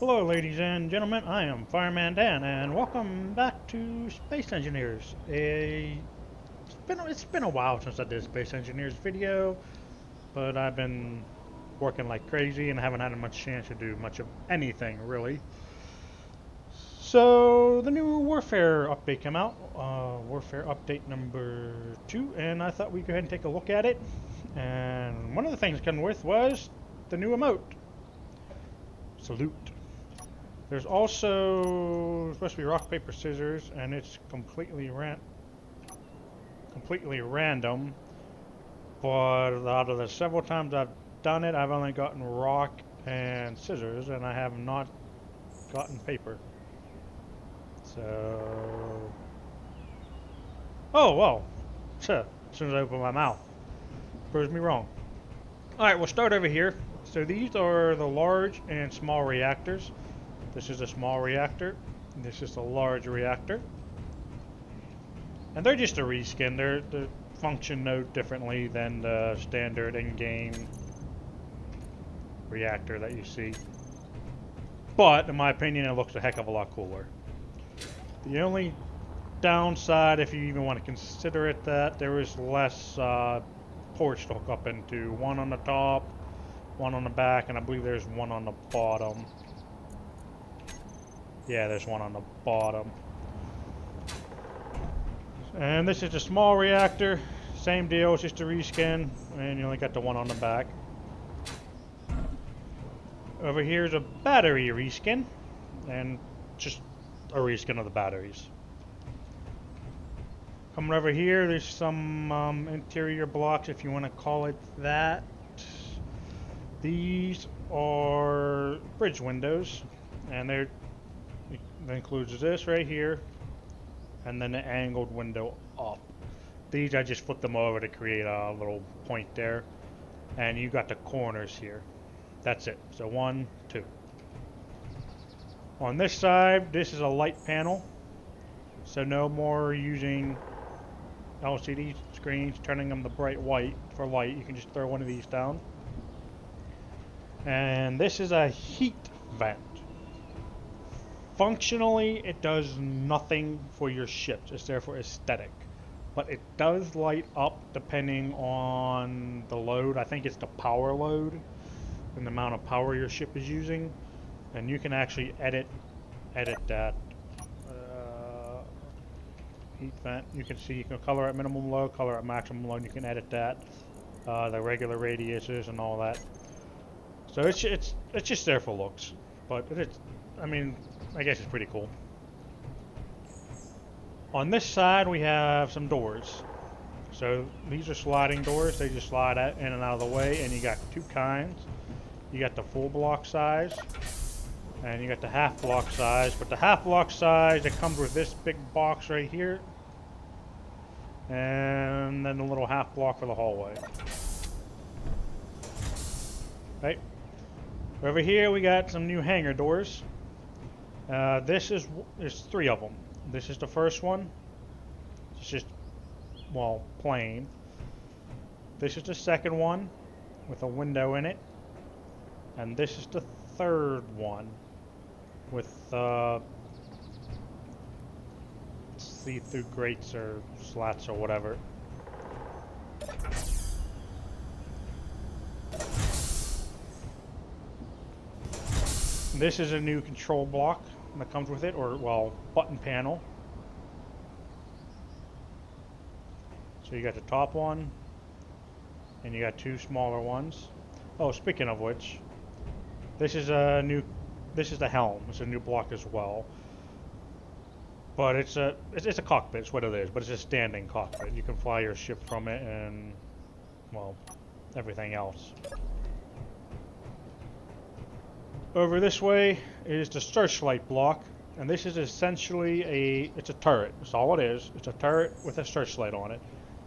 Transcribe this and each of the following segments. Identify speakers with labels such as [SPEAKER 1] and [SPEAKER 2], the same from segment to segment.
[SPEAKER 1] Hello, ladies and gentlemen. I am Fireman Dan, and welcome back to Space Engineers. It's been a while since I did a Space Engineers video, but I've been working like crazy and haven't had much chance to do much of anything really. So the new Warfare update came out, Warfare update number 2, and I thought we'd go ahead and take a look at it. And one of the things it came with was the new emote, Salute. There's also supposed to be rock, paper, scissors, and it's completely random. But out of the several times I've done it, I've only gotten rock and scissors, and I have not gotten paper. So, oh well, as soon as I open my mouth, proves me wrong. All right, we'll start over here. So these are the large and small reactors. This is a small reactor. This is a large reactor. And they're just a reskin. They function no differently than the standard in-game reactor that you see. But, in my opinion, it looks a heck of a lot cooler. The only downside, if you even want to consider it that, there is less ports to hook up into. One on the top, one on the back, and I believe there's one on the bottom. Yeah, there's one on the bottom. And this is a small reactor. Same deal, it's just a reskin, and you only got the one on the back. Over here is a battery reskin, and just a reskin of the batteries. Coming over here, there's some interior blocks, if you want to call it that. These are bridge windows, and that includes this right here, and then the angled window up. These, I just flip them over to create a little point there, and you got the corners here. That's it. So 1, 2. On this side, this is a light panel. So no more using LCD screens, turning them to bright white for light. You can just throw one of these down. And this is a heat vent. Functionally, it does nothing for your ships. It's there for aesthetic. But it does light up depending on the load. I think it's the power load and the amount of power your ship is using, and you can actually edit that heat vent. You can see you can color at minimum load, color at maximum load. You can edit that, the regular radiuses and all that. So it's just there for looks, but I mean, I guess it's pretty cool. On this side we have some doors. So these are sliding doors. They just slide in and out of the way, and you got two kinds. You got the full block size, and you got the half block size. But the half block size, it comes with this big box right here, and then a little half block for the hallway. Right. Over here we got some new hangar doors. There's 3 of them. This is the first one. It's just, well, plain. This is the second one with a window in it. And this is the third one with see-through grates or slats or whatever. This is a new control block that comes with it, or, well, button panel. So you got the top one, and you got 2 smaller ones. Oh, speaking of which, this is the helm. It's a new block as well. But it's a cockpit, it's what it is, but it's a standing cockpit. You can fly your ship from it and, well, everything else. Over this way is the searchlight block, and this is essentially it's a turret. That's all it is. It's a turret with a searchlight on it,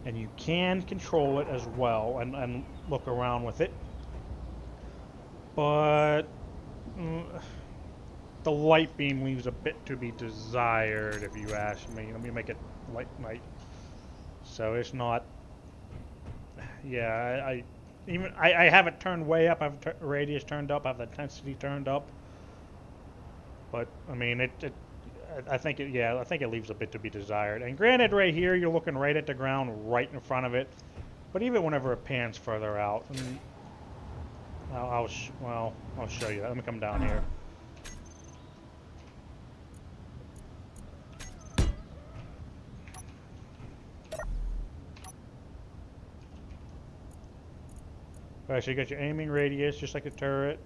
[SPEAKER 1] and you can control it as well and look around with it. But the light beam leaves a bit to be desired, if you ask me. Let me make it light night, so it's not. Yeah, I have it turned way up. I have radius turned up. I have the intensity turned up. But I mean, I think it, yeah, I think it leaves a bit to be desired. And granted, right here, you're looking right at the ground, right in front of it. But even whenever it pans further out, and well, I'll show you that. Let me come down here. All right, so you got your aiming radius, just like a turret.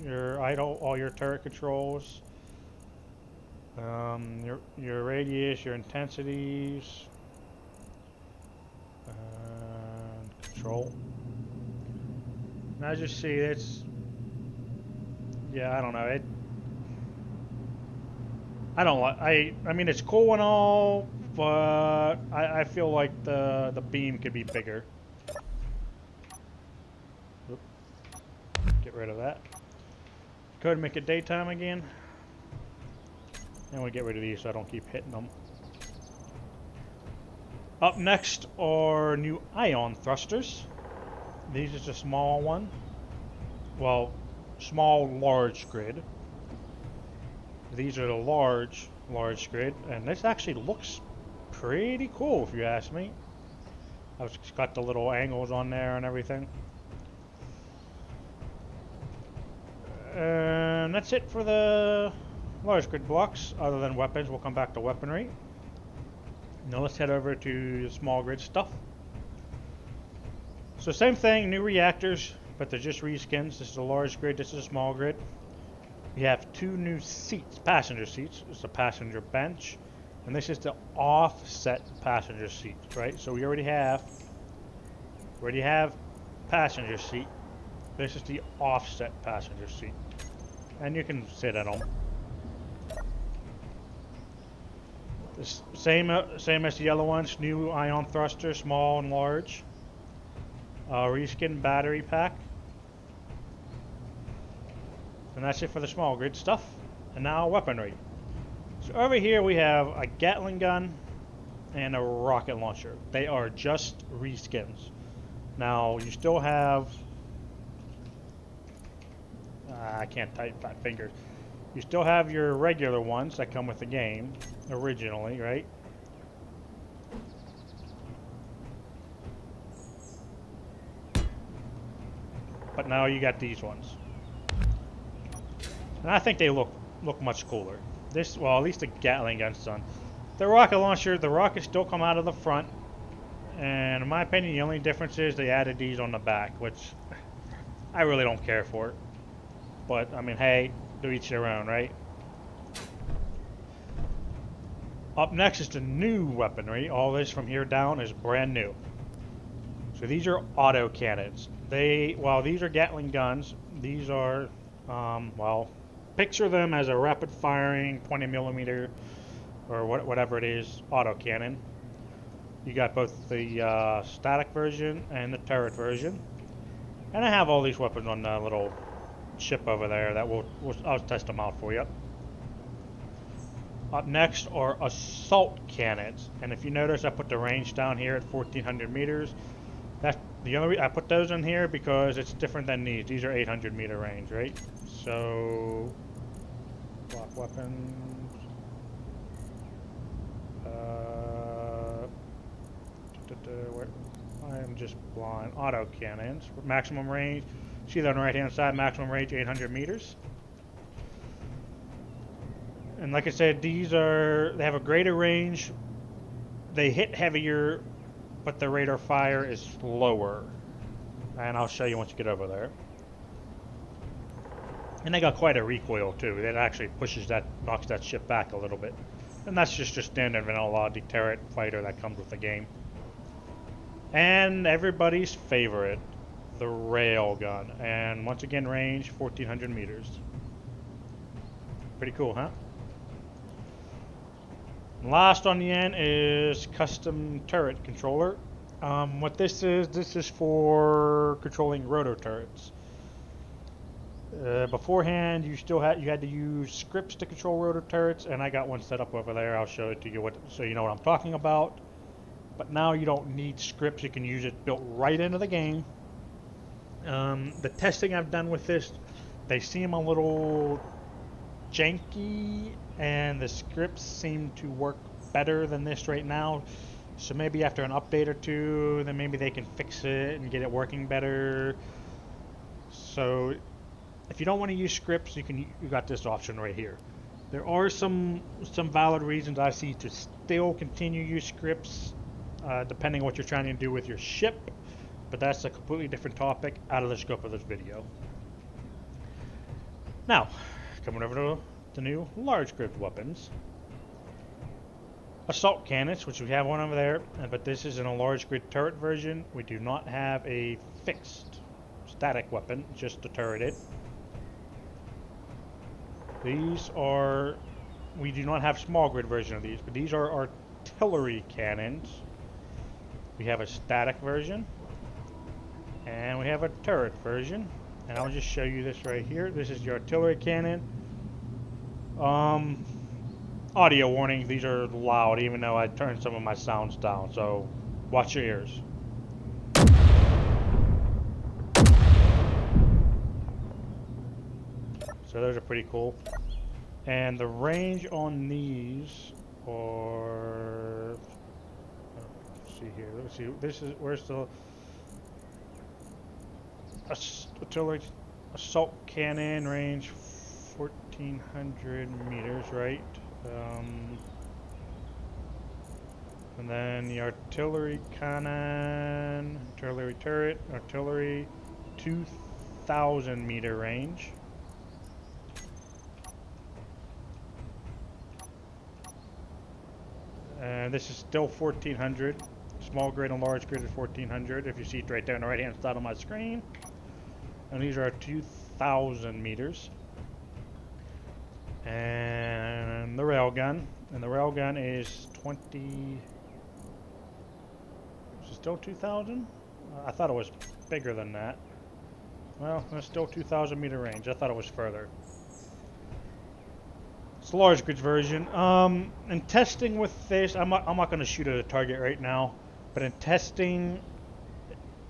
[SPEAKER 1] Your idle, all your turret controls. Your radius, your intensities, and control. And as you see, it's yeah, I don't know. I don't like. I mean, it's cool and all, but I feel like the beam could be bigger. Oop, get rid of that. Go ahead and make it daytime again. And we get rid of these so I don't keep hitting them. Up next are new ion thrusters. These is a small one. Well, small, large grid. These are the large grid, and this actually looks pretty cool if you ask me. It's got the little angles on there and everything. And that's it for the large grid blocks. Other than weapons, we'll come back to weaponry. Now let's head over to the small grid stuff. So same thing, new reactors, but they're just reskins. This is a large grid, this is a small grid. We have two new seats, passenger seats. It's a passenger bench, and this is the offset passenger seat, right? So we already have passenger seat. This is the offset passenger seat, and you can sit in them. This same as the yellow ones. New ion thruster, small and large. Reskin battery pack. And that's it for the small grid stuff. And now weaponry. So over here we have a Gatling gun and a rocket launcher. They are just reskins. Now you still have I can't type fat fingers. You still have your regular ones that come with the game originally, right? But now you got these ones. And I think they look much cooler. This, well, at least the Gatling gun's done. The rocket launcher, the rockets still come out of the front. And in my opinion, the only difference is they added these on the back, which I really don't care for. But, I mean, hey, do each their own, right? Up next is the new weaponry. All this from here down is brand new. So these are auto cannons. While these are Gatling guns, these are, well, picture them as a rapid firing 20 millimeter or whatever it is auto cannon. You got both the static version and the turret version. And I have all these weapons on the little ship over there that I'll test them out for you. Up next are assault cannons, and if you notice, I put the range down here at 1,400 meters. That's the only I put those in here because it's different than these. These are 800 meter range, right? So, block weapons. I am just blind. Auto cannons, maximum range. See that on the right-hand side, maximum range 800 meters. And like I said, they have a greater range. They hit heavier, but the rate of fire is lower. And I'll show you once you get over there. And they got quite a recoil too. That actually knocks that ship back a little bit. And that's just a standard vanilla deterrent fighter that comes with the game. And everybody's favorite, the railgun. And once again, range 1,400 meters. Pretty cool, huh? Last on the end is custom turret controller. What this is for controlling rotor turrets. Beforehand, you had to use scripts to control rotor turrets, and I got one set up over there. I'll show it to you so you know what I'm talking about. But now you don't need scripts; you can use it built right into the game. The testing I've done with this, they seem a little janky, and the scripts seem to work better than this right now. So maybe after an update or two, then maybe they can fix it and get it working better. So if you don't want to use scripts, you got this option right here. There are some valid reasons I see to still continue to use scripts, depending on what you're trying to do with your ship, but that's a completely different topic out of the scope of this video. Now, coming over to the new large grid weapons. Assault cannons, which we have one over there, but this is in a large grid turret version. We do not have a fixed static weapon, just a turreted. These are, we do not have small grid version of these, but these are artillery cannons. We have a static version, and we have a turret version. And I'll just show you this right here. This is the artillery cannon. Audio warning, these are loud, even though I turned some of my sounds down, so watch your ears. So those are pretty cool. And the range on these are, let's see here, let's see, this is, where's the artillery assault cannon range? 1,400 meters, right? And then the artillery cannon, artillery turret, artillery 2,000 meter range. And this is still 1,400. Small grid and large grid is 1,400. If you see it right there on the right hand side of my screen. And these are 2,000 meters. And the railgun. And the railgun is 20. Is it still 2,000? I thought it was bigger than that. Well, it's still 2,000 meter range. I thought it was further. It's the large grid version. In testing with this, I'm not going to shoot at a target right now, but in testing,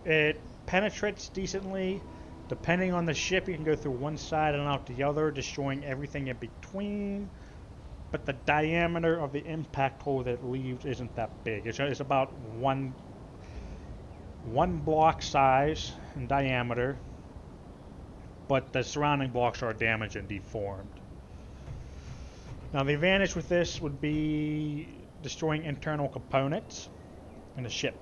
[SPEAKER 1] it penetrates decently. Depending on the ship, you can go through one side and out the other, destroying everything in between. But the diameter of the impact hole that it leaves isn't that big. It's about one block size in diameter, but the surrounding blocks are damaged and deformed. Now the advantage with this would be destroying internal components in the ship.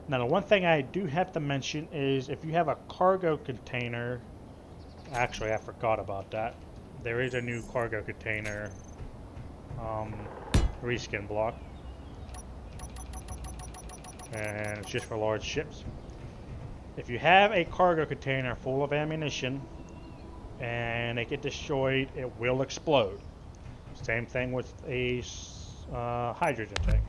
[SPEAKER 1] Now the one thing I do have to mention is if you have a cargo container, actually I forgot about that. There is a new cargo container reskin block. And it's just for large ships. If you have a cargo container full of ammunition and it gets destroyed, it will explode. Same thing with a hydrogen tank.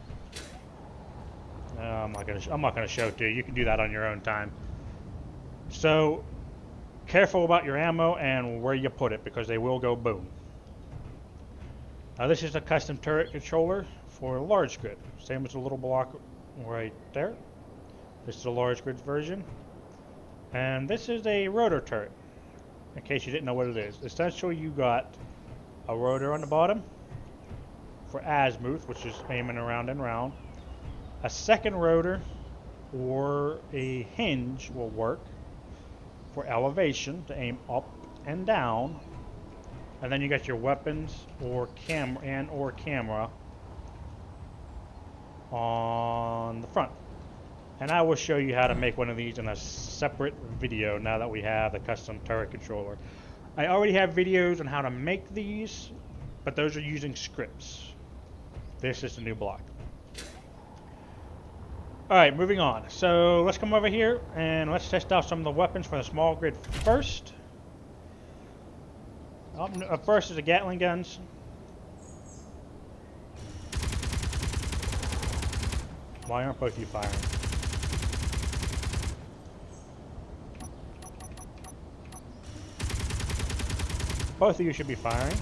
[SPEAKER 1] I'm not gonna show it to you. You can do that on your own time. So careful about your ammo and where you put it, because they will go boom. Now this is a custom turret controller for large grid. Same as the little block right there. This is a large grid version. And this is a rotor turret, in case you didn't know what it is. Essentially you got a rotor on the bottom for azimuth, which is aiming around and round. A second rotor or a hinge will work for elevation to aim up and down. And then you got your weapons or camera on the front. And I will show you how to make one of these in a separate video now that we have the custom turret controller. I already have videos on how to make these, but those are using scripts. This is the new block. Alright, moving on. So let's come over here and let's test out some of the weapons for the small grid first. Up first is the Gatling guns. Why aren't both of you firing? Both of you should be firing.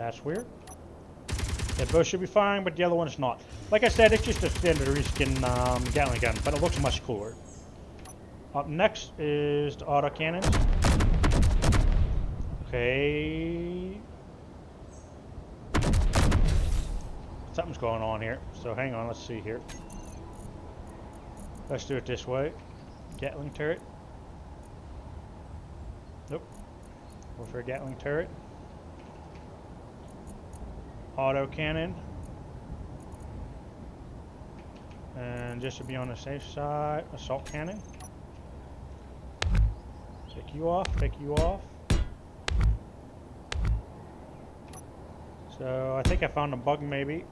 [SPEAKER 1] That's weird. That both should be fine, but the other one is not. Like I said, it's just a standard reskin Gatling gun, but it looks much cooler. Up next is the auto cannons. Okay. Something's going on here. So hang on, let's see here. Let's do it this way. Gatling turret. Nope. Go for a Gatling turret. Auto cannon. And just to be on the safe side, assault cannon. Take you off, take you off. So I think I found a bug maybe.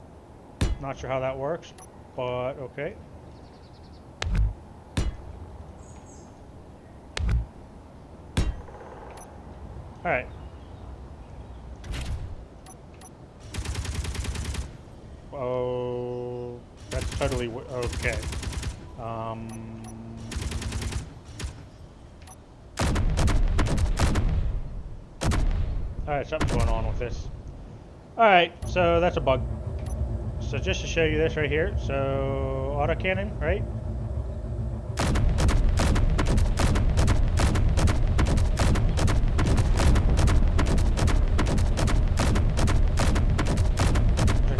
[SPEAKER 1] Not sure how that works, but okay. Alright. Oh, that's totally okay. Alright, something's going on with this. Alright, so that's a bug. So just to show you this right here, so autocannon, right?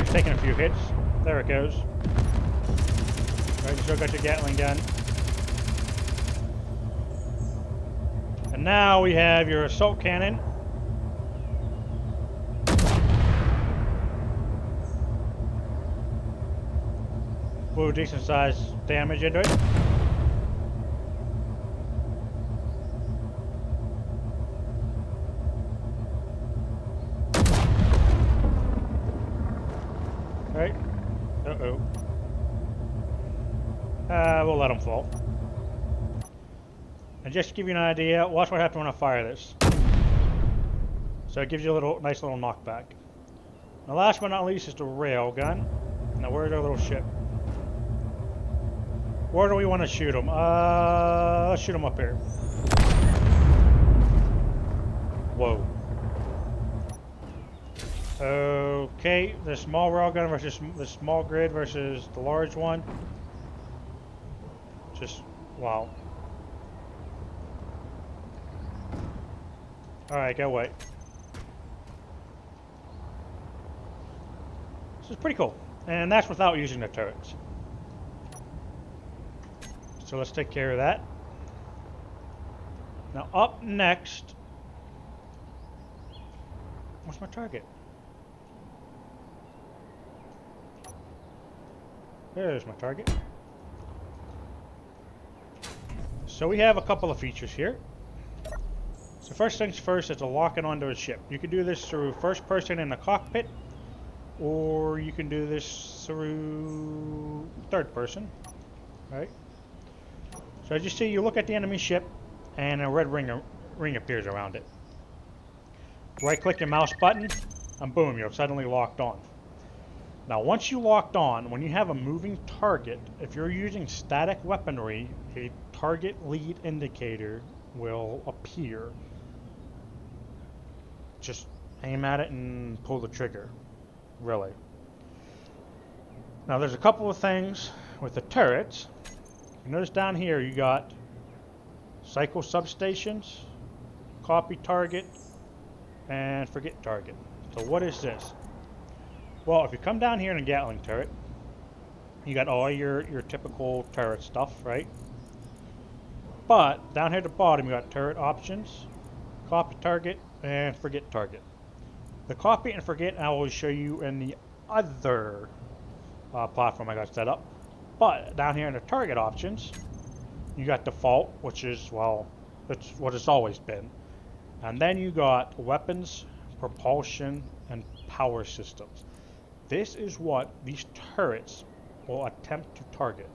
[SPEAKER 1] It's taking a few hits. There it goes. Right, you still got your Gatling gun. And now we have your assault cannon. Ooh, decent sized damage into it. Right. Uh-oh. We'll let them fall. And just to give you an idea, watch what happens when I fire this. So it gives you a nice little knockback. Now last but not least is the rail gun. Now where's our little ship? Where do we want to shoot them? Let's shoot them up here. Whoa. Okay, the small railgun versus the small grid versus the large one. Just, wow. Alright, go away. This is pretty cool. And that's without using the turrets. So let's take care of that. Now up next, what's my target? There's my target. So we have a couple of features here. So first things first is to lock it onto a ship. You can do this through first person in the cockpit, or you can do this through third person, right? So as you see, you look at the enemy ship, and a red ring appears around it. Right-click your mouse button, and boom, you're suddenly locked on. Now, once you locked on, when you have a moving target, if you're using static weaponry, a target lead indicator will appear. Just aim at it and pull the trigger, really. Now, there's a couple of things with the turrets. You notice down here you got cycle substations, copy target, and forget target. So what is this? Well, if you come down here in a Gatling turret, you got all your typical turret stuff, right? But down here at the bottom you got turret options, copy target, and forget target. The copy and forget I will show you in the other platform I got set up. But down here in the target options, you got default, which is, well, it's what it's always been. And then you got weapons, propulsion, and power systems. This is what these turrets will attempt to target.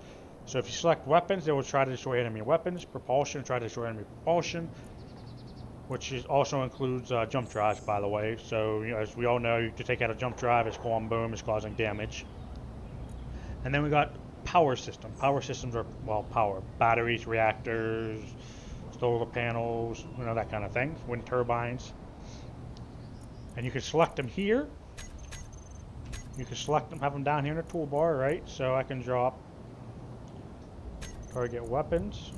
[SPEAKER 1] So if you select weapons, they will try to destroy enemy weapons. Propulsion, try to destroy enemy propulsion, which also includes jump drives, by the way. So, you know, as we all know, to take out a jump drive, it's going boom, it's causing damage. And then we got power system. Power systems are, well, power. Batteries, reactors, solar panels, you know, that kind of thing. Wind turbines. And you can select them here. You can select them, have them down here in the toolbar, right? So I can drop target weapons,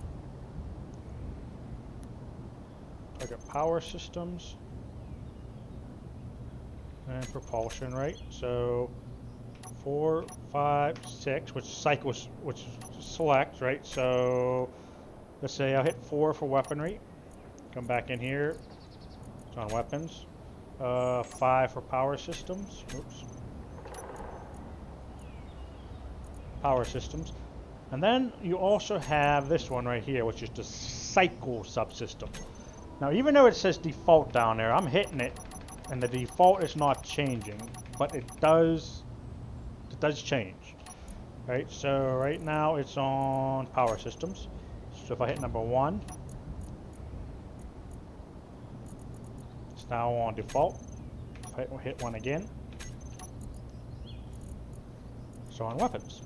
[SPEAKER 1] target power systems, and propulsion, right? So 4, 5, 6, which cycles, which selects, right? So let's say I'll hit 4 for weaponry. Come back in here. It's on weapons. 5 for power systems. Oops. Power systems. And then you also have this one right here, which is the cycle subsystem. Now, even though it says default down there, I'm hitting it, and the default is not changing, but it does change, right? So right now it's on power systems. So if I hit number 1, it's now on default. If I hit 1 again, it's on weapons.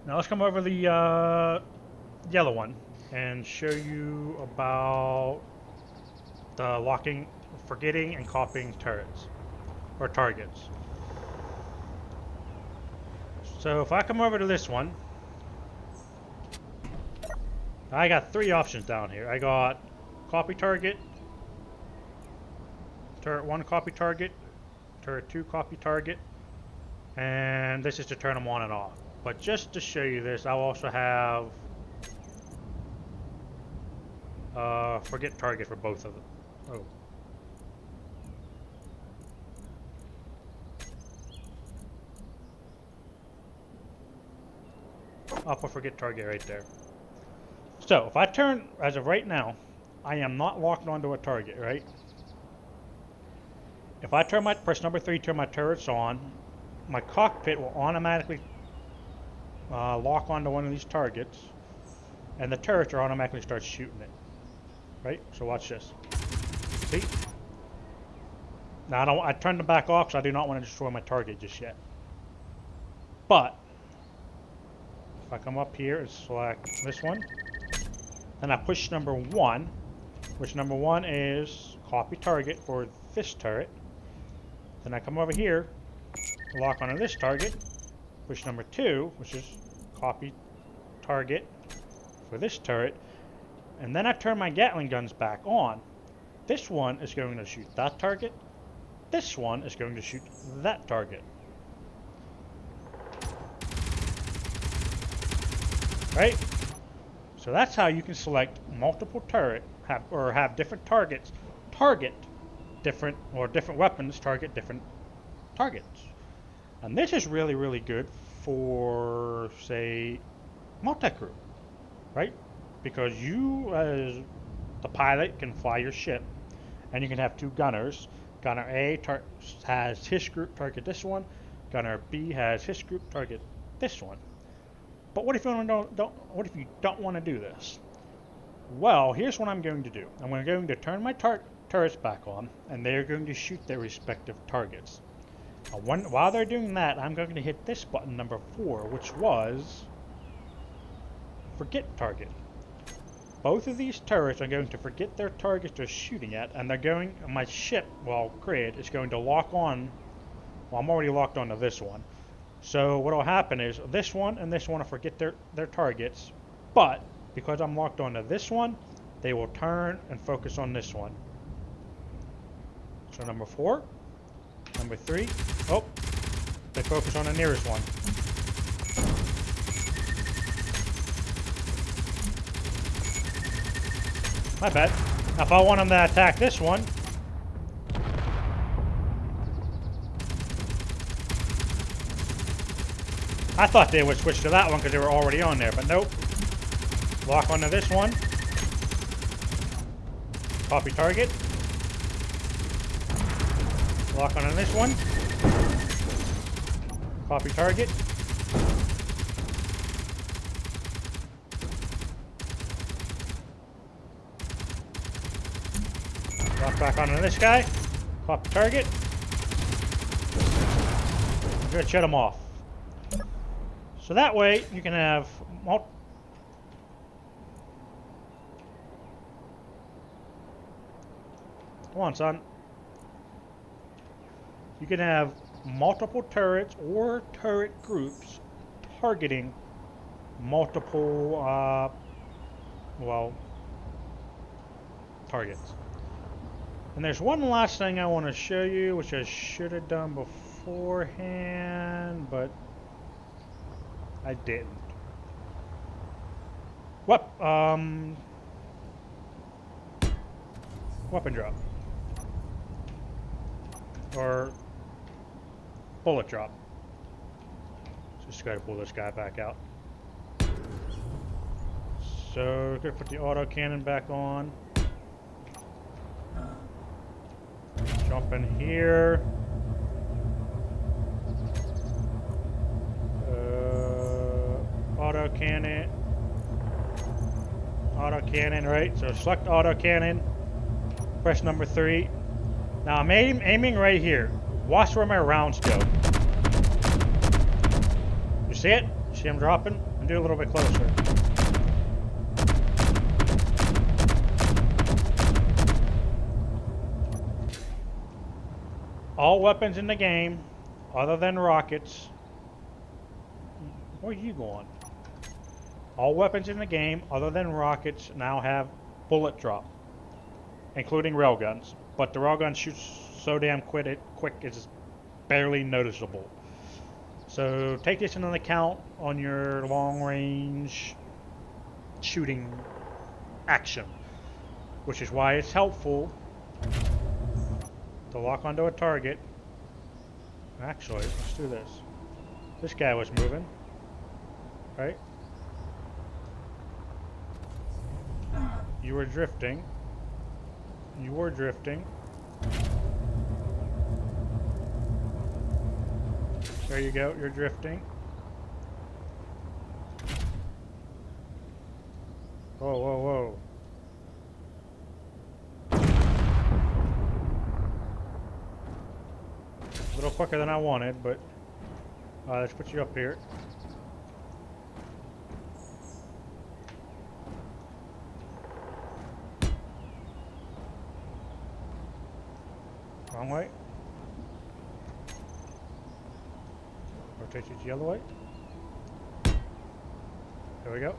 [SPEAKER 1] Now let's come over the yellow one and show you about the locking, forgetting, and copying turrets or targets. So if I come over to this one, I got 3 options down here. I got copy target, turret 1 copy target, turret 2 copy target, and this is to turn them on and off. But just to show you this, I'll also have forget target for both of them. Oh. I'll put forget target right there. So if I turn, as of right now, I am not locked onto a target, right? If I turn press number 3, turn my turrets on, my cockpit will automatically lock onto one of these targets, and the turrets will automatically start shooting it. Right? So watch this. See? Now I turned them back off because I do not want to destroy my target just yet. But if I come up here and select this one, then I push number 1, which number 1 is copy target for this turret. Then I come over here, lock onto this target, push number 2, which is copy target for this turret, and then I turn my Gatling guns back on. This one is going to shoot that target. This one is going to shoot that target. Right? So that's how you can select multiple turret, have different targets target different, or different weapons target different targets. And this is really, really good for, say, multi-crew, right? Because you, as the pilot, can fly your ship, and you can have 2 gunners. Gunner A has his group target this one. Gunner B has his group target this one. But what if you don't want to do this? Well, here's what I'm going to do. I'm going to turn my turrets back on, and they're going to shoot their respective targets. While they're doing that, I'm going to hit this button, number 4, which was forget target. Both of these turrets are going to forget their targets they're shooting at, and they're going, my ship, well, grid, is going to lock on. Well, I'm already locked onto this one. So what will happen is this one and this one will forget their targets, but because I'm locked onto this one, they will turn and focus on this one. So number 4, number 3, oh, they focus on the nearest one. My bad. Now if I want them to attack this one, I thought they would switch to that one because they were already on there, but nope. Lock onto this one. Copy target. Lock onto this one. Copy target. Lock back onto this guy. Copy target. I'm going to shut them off. So that way you can have Come on, son. You can have multiple turrets or turret groups targeting multiple, well, targets. And there's one last thing I want to show you, which I should have done beforehand, but I didn't. What? Weapon drop. Or bullet drop. Just gotta pull this guy back out. So, we're gonna put the auto cannon back on. Jump in here. Auto cannon. Auto cannon, right? So select auto cannon. Press number 3. Now I'm aiming right here. Watch where my rounds go. You see it? See them dropping? And do it a little bit closer. All weapons in the game, other than rockets. Where are you going? All weapons in the game, other than rockets, now have bullet drop, including railguns. But the railgun shoots so damn quick it's barely noticeable. So take this into account on your long-range shooting action, which is why it's helpful to lock onto a target. Actually, let's do this. This guy was moving, right? You were drifting. You were drifting. There you go, you're drifting. Whoa, whoa, whoa. A little quicker than I wanted, but let's put you up here. Wrong way. Rotate you the other way. There we go.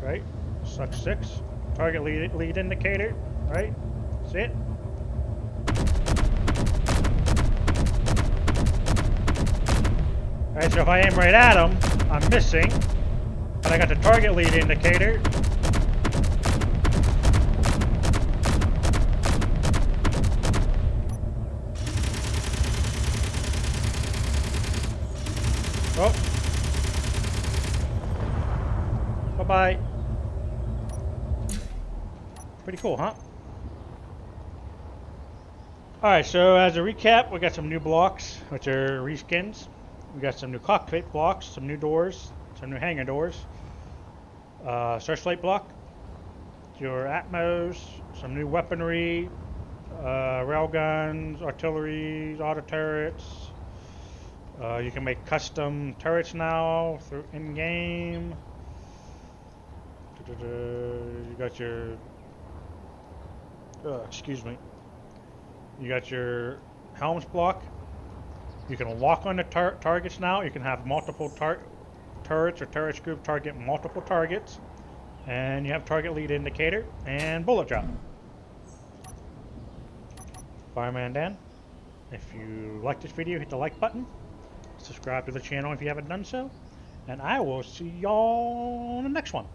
[SPEAKER 1] Right. Suck 6. Target lead indicator. Right. That's it. Alright, so if I aim right at him, I'm missing. But I got the target lead indicator. Oh. Bye-bye. Pretty cool, huh? Alright, so as a recap, we got some new blocks, which are reskins. We got some new cockpit blocks, some new doors, some new hangar doors. Searchlight block. Your Atmos, some new weaponry, railguns, artillery, auto turrets. You can make custom turrets now through in-game. You got your, excuse me. You got your helms block. You can lock on the targets now. You can have multiple turrets or turret group target multiple targets. And you have target lead indicator and bullet drop. Fireman Dan, if you like this video, hit the like button. Subscribe to the channel if you haven't done so. And I will see y'all in the next one.